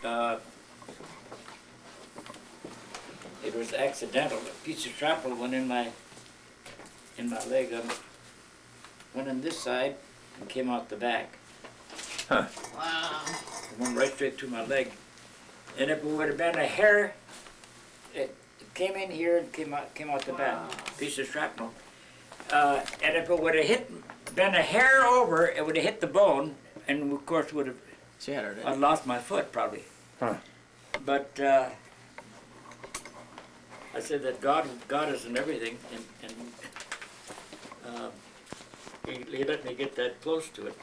Uh, it was accidental. A piece of shrapnel went in my leg. Went on this side and came out the back. Huh. Wow. It went right straight to my leg. And if it would have been a hair, it came in here and came out the back. Piece of shrapnel. And if it would have been a hair over, it would have hit the bone, and of course would have Shattered it. I'd lost my foot probably. Huh. But I said that God is in everything, and he let me get that close to it.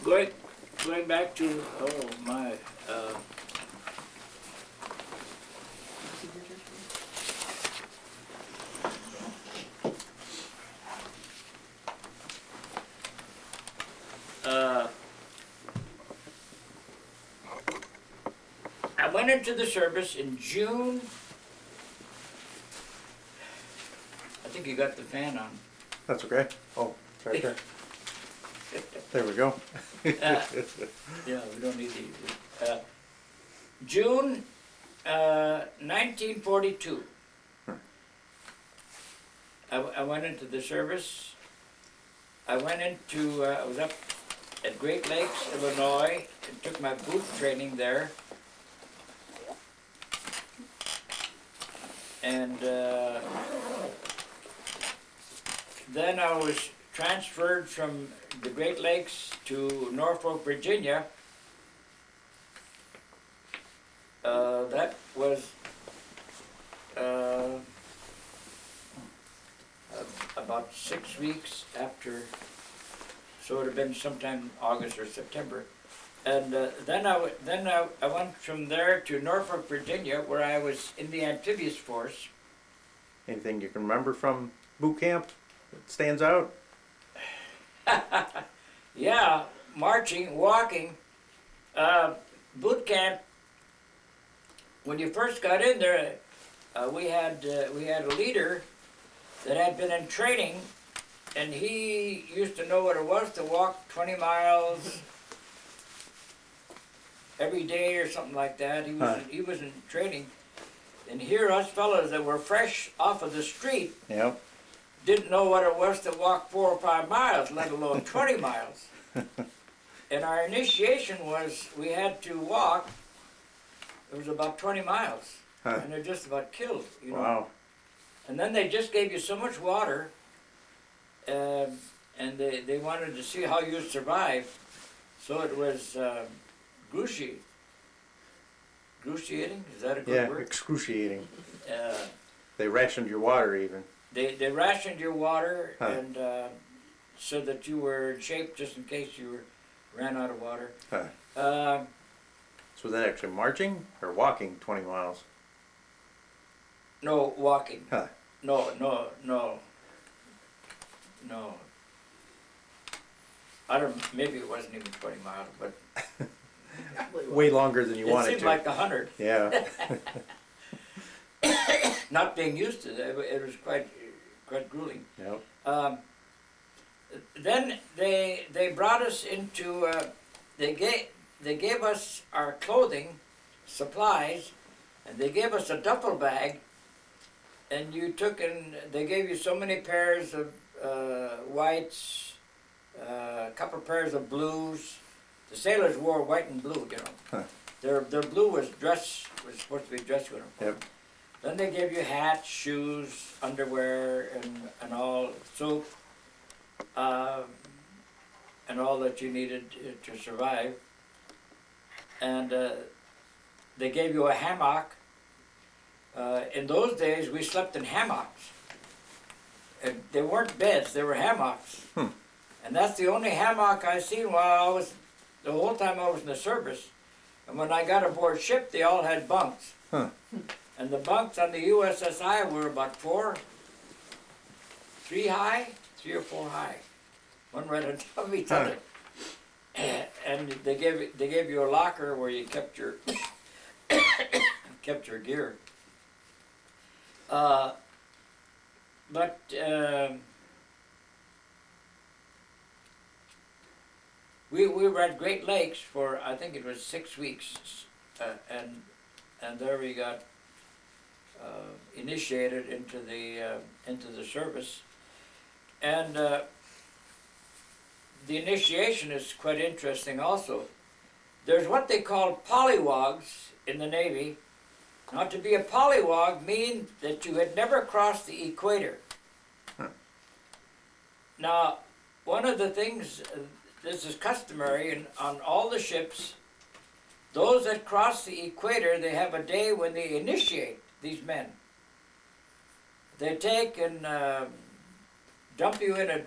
Going back to I went into the service in June. I think you got the fan on. That's okay. Oh, it's right there. There we go. Yeah, we don't need these. June 1942. I went into the service. I was up at Great Lakes, Illinois, and took my boot training there. And then I was transferred from the Great Lakes to Norfolk, Virginia. That was about 6 weeks after, so it would have been sometime August or September. And then I went from there to Norfolk, Virginia, where I was in the amphibious force. Anything you can remember from boot camp that stands out? Yeah, marching, walking, boot camp. When you first got in there, we had a leader that had been in training, and he used to know what it was to walk 20 miles every day or something like that. He was in training, and here us fellas that were fresh off of the street Yep. didn't know what it was to walk 4 or 5 miles, let alone 20 miles. And our initiation was we had to walk. It was about 20 miles, and they're just about killed, you know. Wow. And then they just gave you so much water, and they wanted to see how you survive. So it was excruciating. Is that a good Yeah, word? excruciating. Uh, They rationed your water even. they rationed your water, Huh. and so that you were in shape just in case you ran out of water. Huh. Uh, So was that actually marching or walking 20 miles? no, walking. Huh. No. I don't. Maybe it wasn't even 20 miles, but Way longer than you it wanted seemed to. like 100. Yeah. Not being used to it, it was quite grueling. Yep. Then they brought us into. They gave us our clothing, supplies, and they gave us a duffel bag. And you took and they gave you so many pairs of whites, a couple pairs of blues. The sailors wore white and blue, you know. Huh. Their blue was supposed to be dress uniform. Yep. Then they gave you hats, shoes, underwear, and all, soap, and all that you needed to survive. And they gave you a hammock. In those days, we slept in hammocks. And they weren't beds, they were hammocks. And that's the only hammock I seen the whole time I was in the service. And when I got aboard ship, they all had bunks. Huh. And the bunks on the USSI were about 3 or 4 high. One right on top of each other. And they gave you a locker where you kept your kept your gear. we were at Great Lakes for, I think it was 6 weeks, and there we got initiated into the service. And the initiation is quite interesting also. There's what they call polywogs in the Navy. Now, to be a polywog means that you had never crossed the equator. Huh. Now, one of the things, this is customary on all the ships, those that cross the equator, they have a day when they initiate these men. They take and dump you in a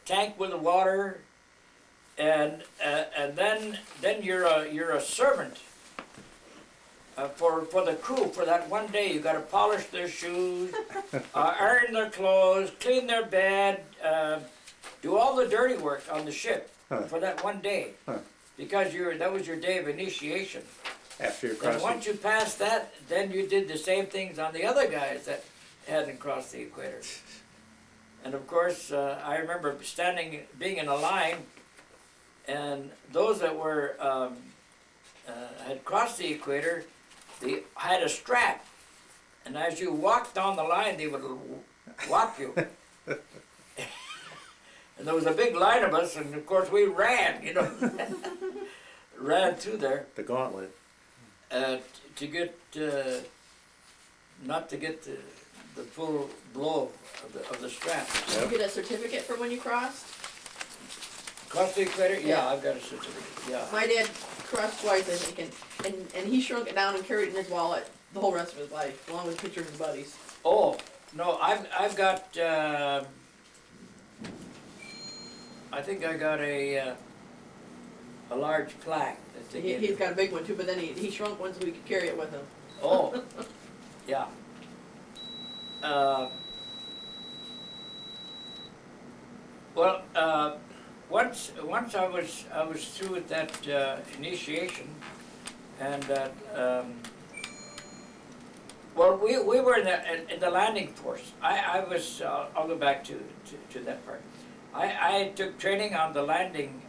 tank with the water, and then you're a servant for the crew for that one day. You got to polish their shoes, iron their clothes, clean their bed, do all the dirty work on the ship for that one day, because that was your day of initiation. After you're And crossing. once you passed that, then you did the same things on the other guys that hadn't crossed the equator. And of course, I remember being in a line, and those that were had crossed the equator, they had a strap, and as you walked down the line, they would whop you. And there was a big line of us, and of course we ran, ran through there The gauntlet. to get not to get the full blow of the strap. Did you get a certificate for when you crossed? Cross the equator? Yeah, Yeah. I've got a certificate, yeah. My dad crossed twice, I think, and he shrunk it down and carried it in his wallet the whole rest of his life, along with pictures of his buddies. Oh, no, I've got, I think I got a large plaque that they gave He's me. got a big one too, but then he shrunk one so we could carry it with him. Oh, yeah. Well, once I was through with that initiation, and well, we were in the landing force. I was I'll go back to that part. I took training on the landing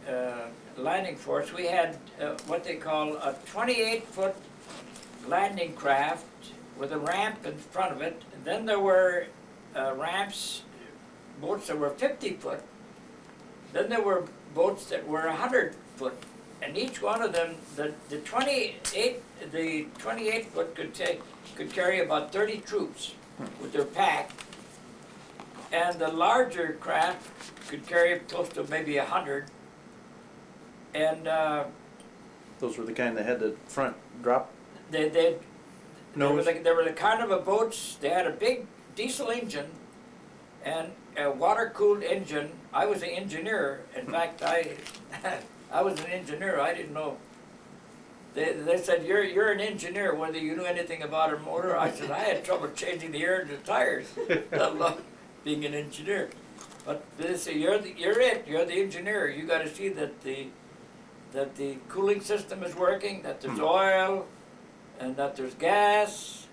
force. We had what they call a 28-foot landing craft with a ramp in front of it. And then there were boats that were 50 foot. Then there were boats that were 100 foot. And each one of them, the 28 foot could carry about 30 troops with their pack. And the larger craft could carry up close to maybe 100. And Those were the kind that had the front drop they nose. were the kind of a boats. They had a big diesel engine and a water-cooled engine. I was an engineer. In fact, I was an engineer. I didn't know. They said, you're an engineer, whether you knew anything about a motor. I said, I had trouble changing the air in the tires, let alone being an engineer. But they say, you're the engineer. You got to see that the cooling system is working, that there's oil, and that there's gas,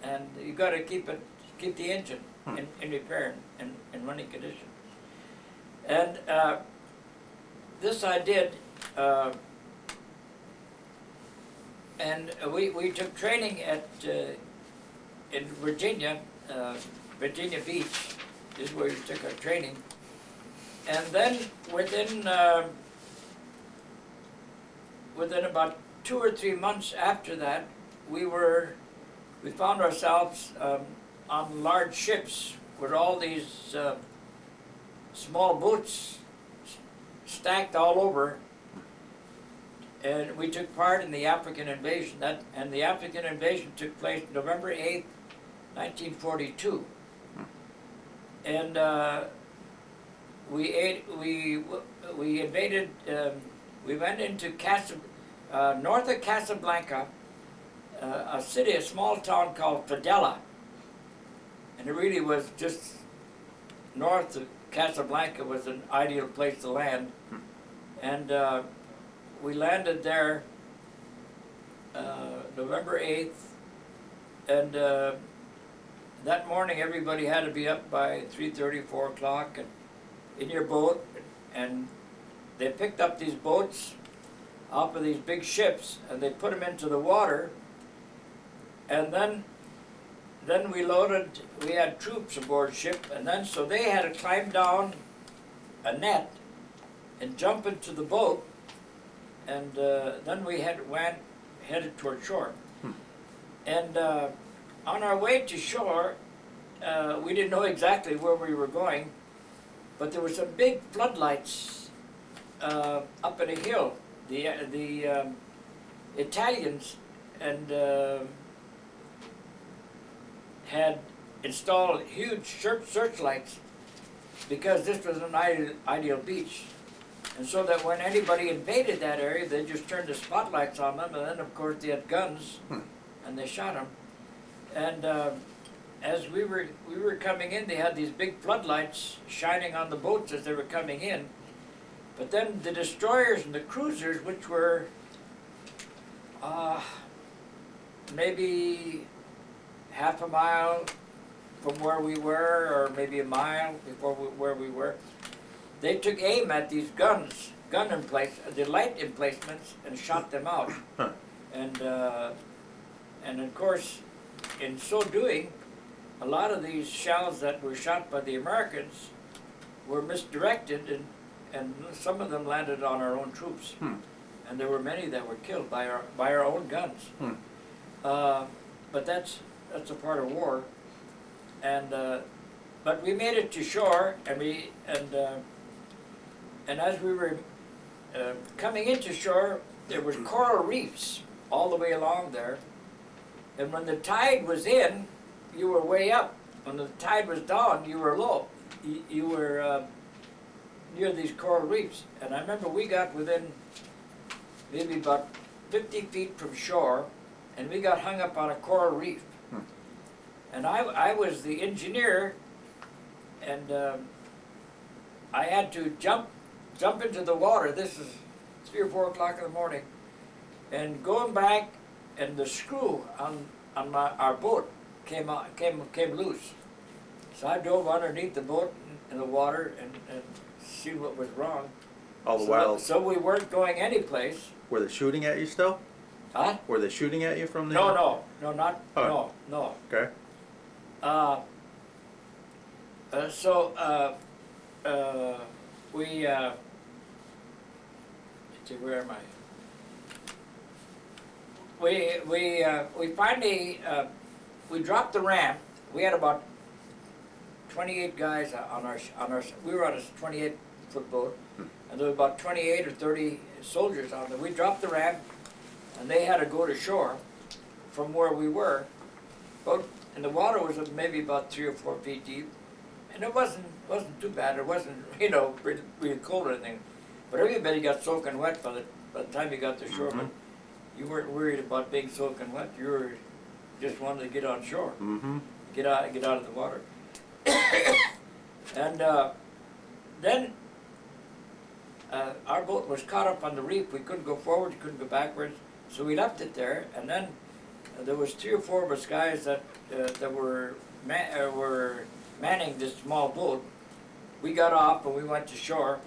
and you got to keep the engine in repair and in running condition. And this I did, and we took training at in Virginia, Virginia Beach is where we took our training, and then within about 2 or 3 months after that, we found ourselves on large ships with all these small boats stacked all over, and we took part in the African invasion. And the African invasion took place November 8th, 1942. And we invaded. We went into north of Casablanca, a small town called Fidela, and it really was just north of Casablanca was an ideal place to land, and we landed there November 8th, and that morning everybody had to be up by 3:30, 4 o'clock, and in your boat, and they picked up these boats off of these big ships and they put them into the water, and then we had troops aboard ship, and then so they had to climb down a net and jump into the boat, and then we headed toward shore. And on our way to shore, we didn't know exactly where we were going, but there were some big floodlights up in a hill. The Italians had installed huge searchlights because this was an ideal beach. And so that when anybody invaded that area, they just turned the spotlights on them, and then of course they had guns, and they shot them. And as we were coming in, they had these big floodlights shining on the boats as they were coming in. But then the destroyers and the cruisers, which were maybe half a mile from where we were, or maybe a mile before where we were, they took aim at these the light emplacements, and shot them out. And of course, in so doing, a lot of these shells that were shot by the Americans were misdirected, and some of them landed on our own troops. And there were many that were killed by our own guns. But that's a part of war. And but we made it to shore, and as we were coming into shore, there was coral reefs all the way along there. And when the tide was in, you were way up. When the tide was down, you were low. You were near these coral reefs. And I remember we got within maybe about 50 feet from shore, and we got hung up on a coral reef. And I was the engineer, and I had to jump into the water. This is 3 or 4 o'clock in the morning, and going back, and the screw on our boat came loose. So I dove underneath the boat in the water and see what was wrong. All the while. So we weren't going any place. Were they shooting at you still? Huh? Were they shooting at you from the? No, not Oh. no. Okay. We let's see, where am I? We finally we dropped the ramp. We had about 28 guys on our. We were on a 28-foot boat, and there were about 28 or 30 soldiers on there. We dropped the ramp, and they had to go to shore from where we were. And the water was maybe about 3 or 4 feet deep, and it wasn't too bad. It wasn't really cold or anything, but everybody got soaking wet by the time you got to shore. But you weren't worried about being soaking wet. You were just wanted to get on shore, get out of the water. And then our boat was caught up on the reef. We couldn't go forward, couldn't go backwards, so we left it there. And then there was 3 or 4 of us guys that were manning this small boat. We got off and we went to shore,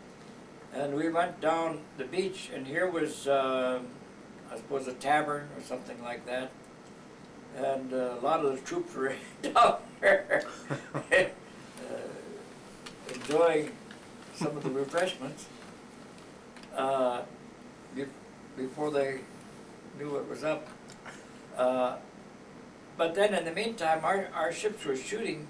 and we went down the beach, and here was I suppose a tavern or something like that, and a lot of the troops were down there enjoying some of the refreshments before they knew what was up. But then in the meantime, our ships were shooting,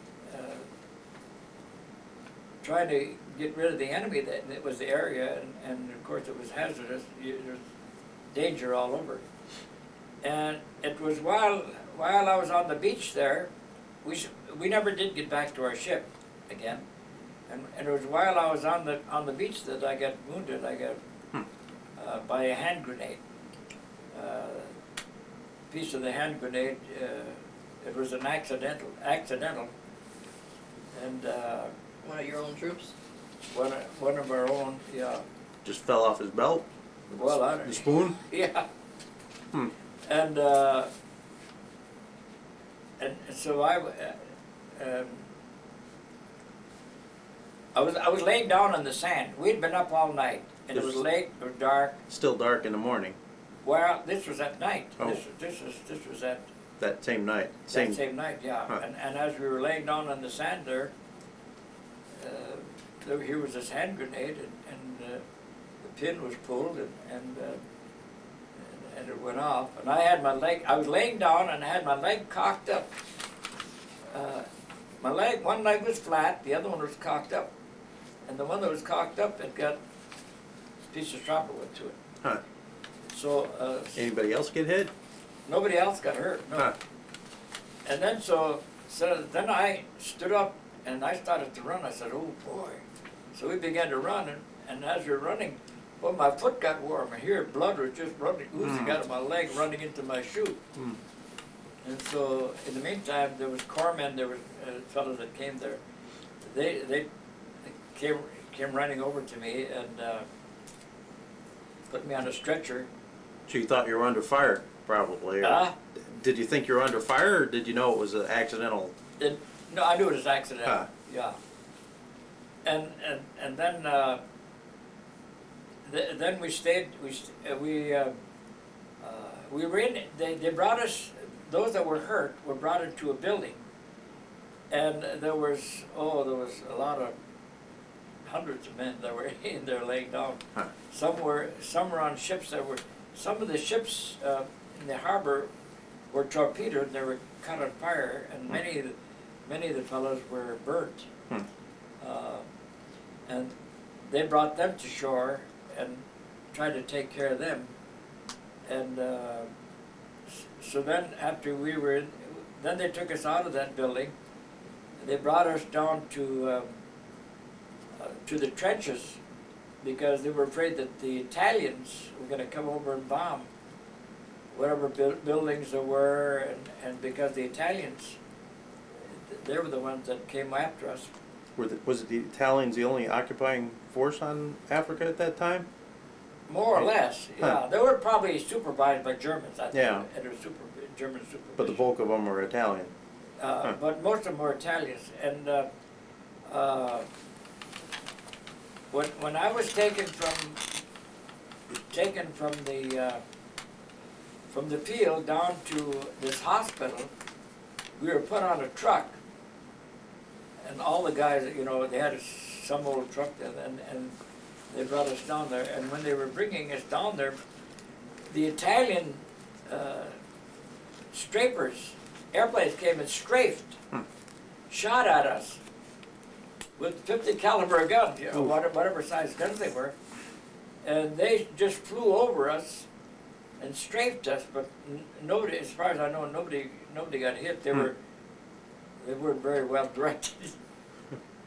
trying to get rid of the enemy that was the area, and of course it was hazardous. There was danger all over. And it was while I was on the beach there, we never did get back to our ship again. And it was while I was on the beach that I got wounded. I got by a hand grenade. Piece of the hand grenade. It was an accidental, and One of your own troops? one of our own, yeah. Just fell off his belt? Well, I don't. The spoon? Yeah. And so I was laying down on the sand. We'd been up all night, and it was late, it was dark. Still dark in the morning, Well, this was at night. Oh. This was at that same night. that same night, yeah. Huh. And as we were laying down on the sand there, here was this hand grenade, and the pin was pulled, and it went off. And I had my leg. I was laying down, and I had my leg cocked up. One leg was flat, the other one was cocked up, and the one that was cocked up had got a piece of strapper went to it. Huh. So Anybody else get hit? nobody else got hurt. No. Huh. And then so then I stood up and I started to run. I said, "Oh boy!" So we began to run, and as we were running, well, my foot got warm, and here blood was just running, oozing out of my leg, running into my shoe. Mm. And so in the meantime, there was corpsmen, there were fellows that came there. They came running over to me and put me on a stretcher. So you thought you were under fire, probably. Or did you think you were under fire, or did you know it was an accidental? No, I knew it was accidental. Huh. Yeah. And then then we stayed. We were in. They brought us. Those that were hurt were brought into a building, and there was a lot of hundreds of men that were in there laying down. Huh. Some were on ships that were. Some of the ships in the harbor were torpedoed. And they were caught on fire, and many of the fellows were burnt. Hmm. And they brought them to shore and tried to take care of them. And so then after we were in, then they took us out of that building. They brought us down to the trenches because they were afraid that the Italians were going to come over and bomb whatever buildings there were, and because the Italians, they were the ones that came after us. Was it the Italians the only occupying force on Africa at that time? More or less, yeah. Huh. They were probably supervised by Germans, I think. Yeah. Under German supervision. But the bulk of them were Italian. Huh. But most of them were Italians. And when I was taken from the field down to this hospital, we were put on a truck, and all the guys, they had some old truck, and they brought us down there. And when they were bringing us down there, the Italian strafers, airplanes came and strafed, shot at us with 50 caliber guns, whatever size guns they were, and they just flew over us and strafed us. But nobody, as far as I know, nobody got hit. They weren't very well directed.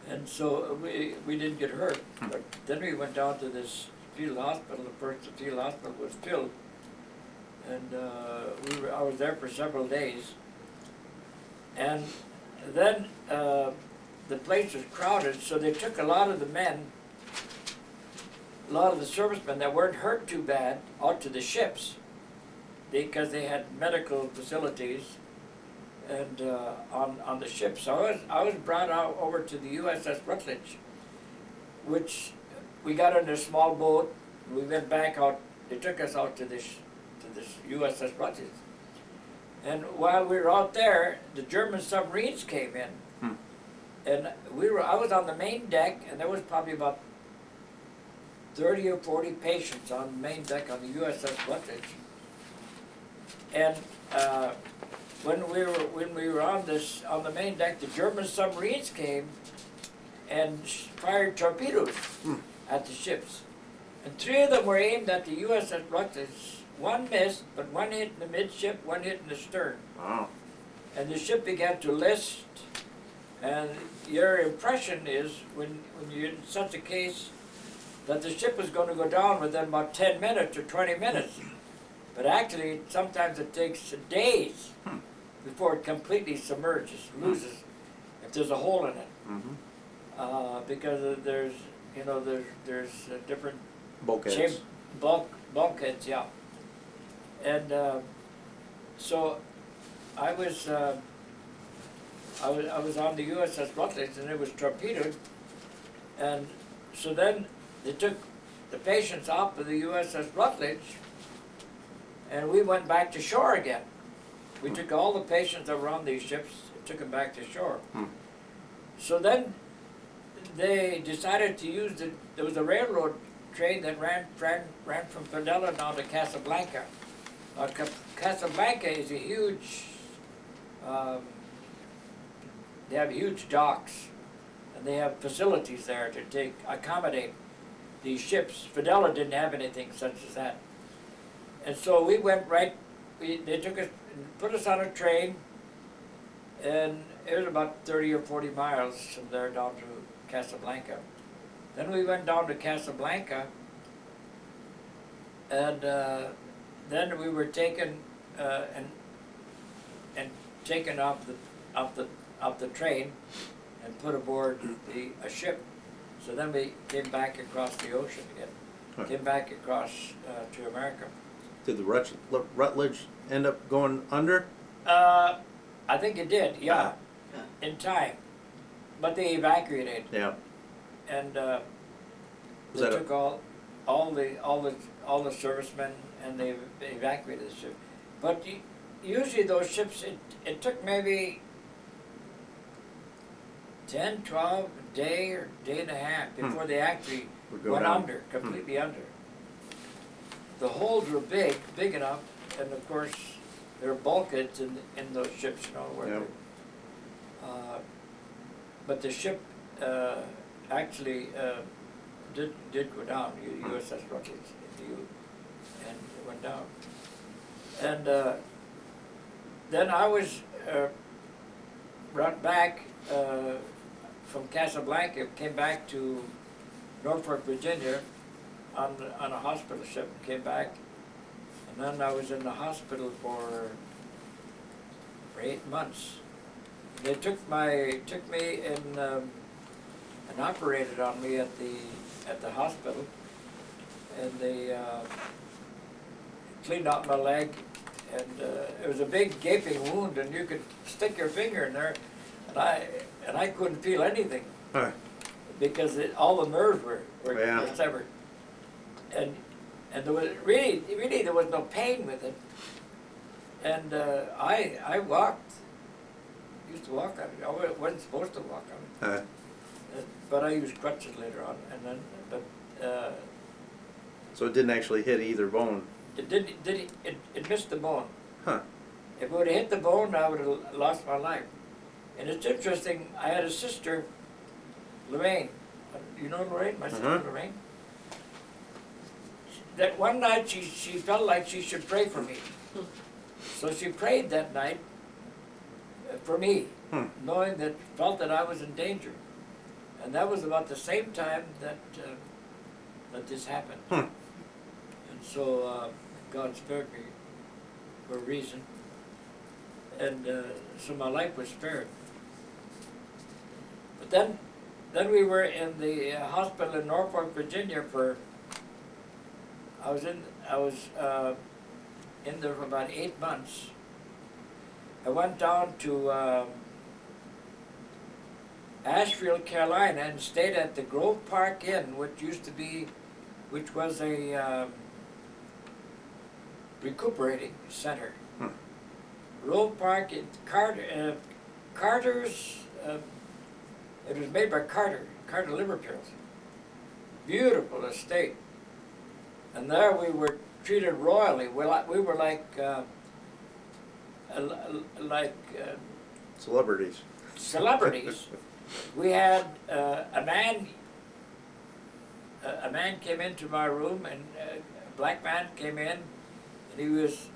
And so we didn't get hurt. But then we went down to this field hospital. The field hospital was filled, and I was there for several days. And then the place was crowded, so they took a lot of the men, a lot of the servicemen that weren't hurt too bad, out to the ships, because they had medical facilities and on the ship. So I was brought out over to the USS Rutledge, which we got in a small boat. We went back out. They took us out to this USS Rutledge, and while we were out there, the German submarines came in, and I was on the main deck, and there was probably about 30 or 40 patients on the main deck on the USS Rutledge, and when we were on the main deck, the German submarines came and fired torpedoes at the ships, and 3 of them were aimed at the USS Rutledge. One missed, but one hit in the midship, one hit in the stern. Wow. And the ship began to list. And your impression is, when you're in such a case, that the ship is going to go down within about 10 minutes or 20 minutes. But actually, sometimes it takes days before it completely submerges, loses, if there's a hole in it. Because there's different Bulkheads. bulkheads, yeah. And so I was on the USS Rutledge, and it was torpedoed, and so then they took the patients off of the USS Rutledge, and we went back to shore again. We took all the patients that were on these ships and took them back to shore. So then they decided to use there was a railroad train that ran from Padilla down to Casablanca. Casablanca is a huge, they have huge docks, and they have facilities there to accommodate these ships. Padilla didn't have anything such as that. And so we went they took us, put us on a train, and it was about 30 or 40 miles from there down to Casablanca. Then we went down to Casablanca, and then we were taken and taken off the train and put aboard a ship. So then we came back across the ocean again, came back across to America. Did the Rutledge end up going under? I think it did, yeah, in time. But they evacuated. Yeah. And they took all the servicemen and they evacuated the ship. But usually those ships, it took maybe 10, 12, a day or day and a half before they actually went under, completely under. The holds were big enough, and of course there were bulkheads in those ships, where but the ship actually did go down, USS Rutledge, and it went down. And then I was brought back from Casablanca, came back to Norfolk, Virginia on a hospital ship, came back, and then I was in the hospital for 8 months. They took me and operated on me at the hospital, and they cleaned out my leg, and it was a big gaping wound, and you could stick your finger in there, and I couldn't feel anything because all the nerves were severed, and there was really there was no pain with it, and I walked. Used to walk on it. I wasn't supposed to walk on it. But I used crutches later on, and then so it didn't actually hit either bone. It didn't. It missed the bone. Huh. If it would have hit the bone, I would have lost my life. And it's interesting. I had a sister, Lorraine. You know Lorraine? My sister Lorraine. That one night she felt like she should pray for me, so she prayed that night for me, knowing felt that I was in danger, and that was about the same time that this happened. And so God spared me for a reason, and so my life was spared. But then we were in the hospital in Norfolk, Virginia I was in there for about 8 months. I went down to Asheville, Carolina, and stayed at the Grove Park Inn, which was a recuperating center. Grove Park in Carter's. It was made by Carter Liver Pills. Beautiful estate, and there we were treated royally. We were like Celebrities. Celebrities. We had a man came into my room, and a black man came in, and he was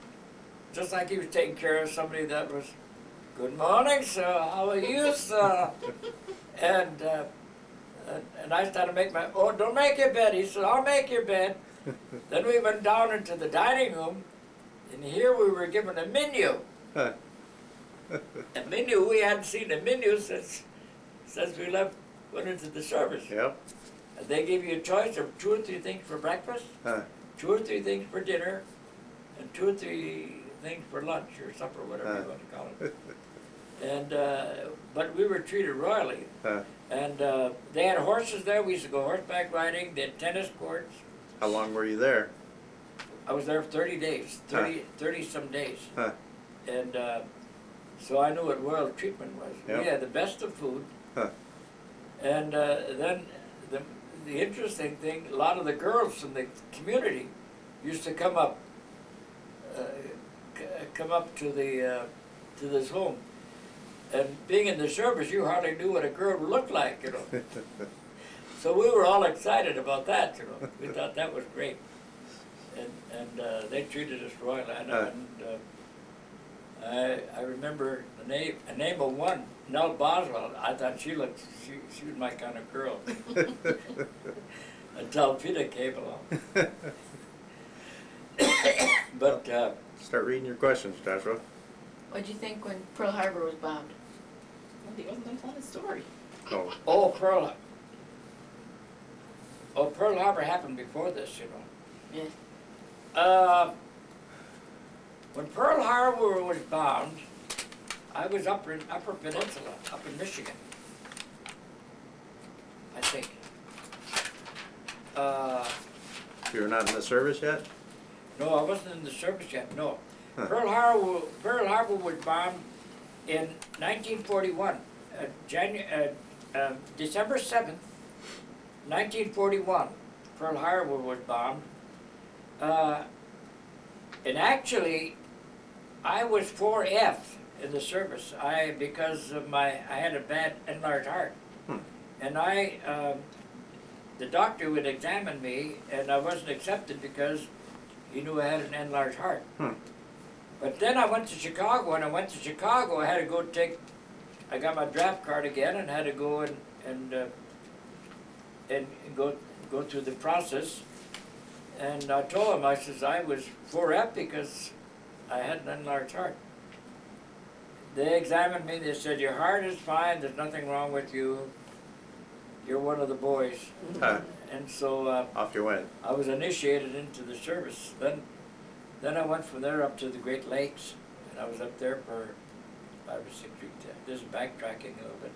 just like he was taking care of somebody that was, "Good morning, sir. How are you, sir?" And I started to make don't make your bed. He said, "I'll make your bed." Then we went down into the dining room, and here we were given a menu. A menu, we hadn't seen a menu since we went into the service. Yep. And they gave you a choice of 2 or 3 things for breakfast, 2 or 3 things for dinner, and 2 or 3 things for lunch or supper, whatever you want to call it. And but we were treated royally. And they had horses there. We used to go horseback riding. They had tennis courts. How long were you there? I was there 30 days, 30 some days. Huh. And so I knew what royal treatment was. Yep. We had the best of food. Huh. And then the interesting thing, a lot of the girls from the community used to come up to this home. And being in the service, you hardly knew what a girl looked like, you know. So we were all excited about that, you know. We thought that was great. And they treated us royally. I remember a name of one, Nell Boswell. I thought she was my kind of girl. Until Peter came along. But Start reading your questions, Joshua. What'd you think when Pearl Harbor was bombed? Well, he wasn't gonna tell his story. Oh, Pearl Harbor happened before this, you know. Yeah. When Pearl Harbor was bombed, I was Upper Peninsula, up in Michigan, I think. you were not in the service yet? No, I wasn't in the service yet, no. Huh. Pearl Harbor was bombed in 1941, December 7th, 1941. Pearl Harbor was bombed. And actually, I was 4F in the service. Because of I had a bad enlarged heart. And the doctor would examine me, and I wasn't accepted because he knew I had an enlarged heart. But then I went to Chicago, and I had to go I got my draft card again, and had to go and go through the process. And I told him, I says, I was 4F because I had an enlarged heart. They examined me, they said, your heart is fine, there's nothing wrong with you. You're one of the boys. Huh. And so Off you went. I was initiated into the service. Then I went from there up to the Great Lakes, and I was up there for 5 or 6 weeks. This is backtracking a little bit.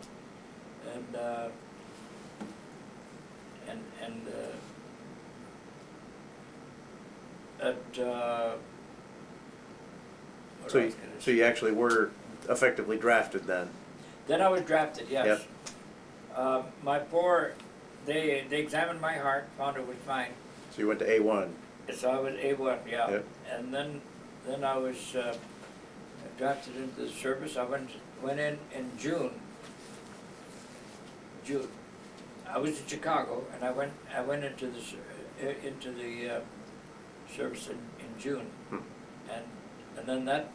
So you actually were effectively drafted then? Then I was drafted, yes. Yep. They examined my heart, found it was fine. So you went to A1? So I was A1, yeah. Yep. And then I was drafted into the service. I went in June. I was in Chicago, and I went into the service in June. And then that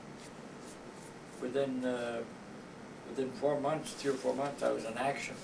within 4 months, 3 or 4 months, I was in action.